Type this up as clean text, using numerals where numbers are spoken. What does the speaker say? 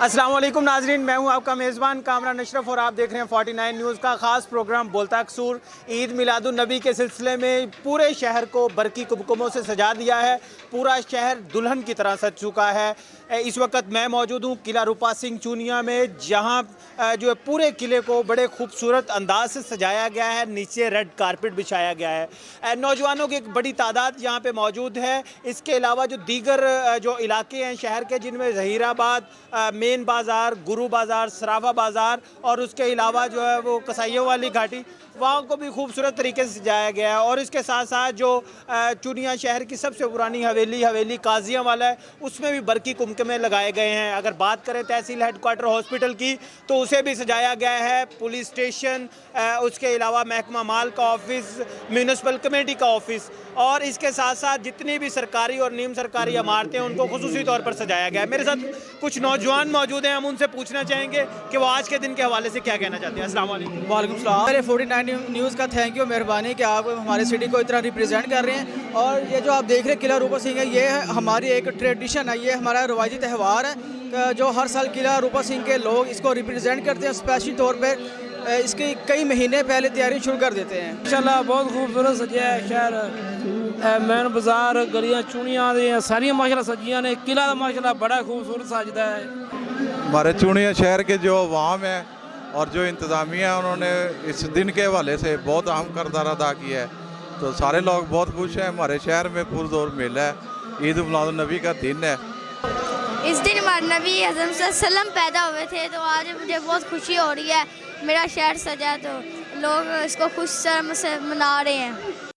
अस्सलाम वालेकुम नाजरीन, मैं हूं आपका मेज़बान कामरान अशरफ और आप देख रहे हैं 49 न्यूज़ का ख़ास प्रोग्राम बोलता कसूर। ईद मिलादुन नबी के सिलसिले में पूरे शहर को बरकी कुमकुमों से सजा दिया है। पूरा शहर दुल्हन की तरह सज चुका है। इस वक्त मैं मौजूद हूं किला रूपा सिंह चूनिया में, जहां जो है पूरे किले को बड़े खूबसूरत अंदाज से सजाया गया है। नीचे रेड कारपेट बिछाया गया है। नौजवानों की एक बड़ी तादाद यहाँ पे मौजूद है। इसके अलावा जो दीगर जो इलाके हैं शहर के, जिनमें ज़हीराबाद, मेन बाज़ार, गुरु बाज़ार, सराफा बाज़ार और उसके अलावा जो है वो कसाइयों वाली घाटी, वहाँ को भी खूबसूरत तरीके से सजाया गया है। और इसके साथ साथ जो चूनिया शहर की सबसे पुरानी हवेली काजियाँ वाला है, उसमें भी बरकी कुमकुमे लगाए गए हैं। अगर बात करें तहसील हेडक्वार्टर हॉस्पिटल की, तो उसे भी सजाया गया है। पुलिस स्टेशन, उसके अलावा महकमा माल का ऑफिस, म्यूनिसिपल कमेटी का ऑफिस और इसके साथ साथ जितनी भी सरकारी और नीम सरकारी इमारतें हैं उनको खुसूसी तौर पर सजाया गया है। मेरे साथ कुछ नौजवान मौजूद हैं, हम उनसे पूछना चाहेंगे कि वो आज के दिन के हवाले से क्या कहना चाहते हैं। अस्सलाम वालेकुम। वालेकुम सलाम। मेरे 49 न्यूज़ का थैंक यू, मेहरबानी कि आप हमारे सिटी को इतना रिप्रेजेंट कर रहे हैं। और ये जो आप देख रहे हैं किला रूपा सिंह है, ये हमारी एक ट्रेडिशन है, ये हमारा रवायती त्यौहार है जो हर साल किला रूपा सिंह के लोग इसको रिप्रेजेंट करते हैं। स्पेशली तौर पर इसकी कई महीने पहले तैयारी शुरू कर देते हैं। इंशाल्लाह बहुत खूबसूरत सजिया है शहर। मेन बाजार, गलियां चूनियां सारियां माशाल्लाह सजियां ने। किला माशाल्लाह बड़ा खूबसूरत सजदा है। हमारे चूनिया शहर के जो अवाम है और जो इंतज़ामिया है, उन्होंने इस दिन के हवाले से बहुत अहम किरदार अदा किया है। तो सारे लोग बहुत खुश हैं। हमारे शहर में पुरजोर मेला है, ईद मिलादुन नबी का दिन है। इस दिन हमारे नबी आज़म सल्लम पैदा हुए थे, तो आज मुझे बहुत खुशी हो रही है। मेरा शहर सजा तो लोग इसको खुश से मना रहे हैं।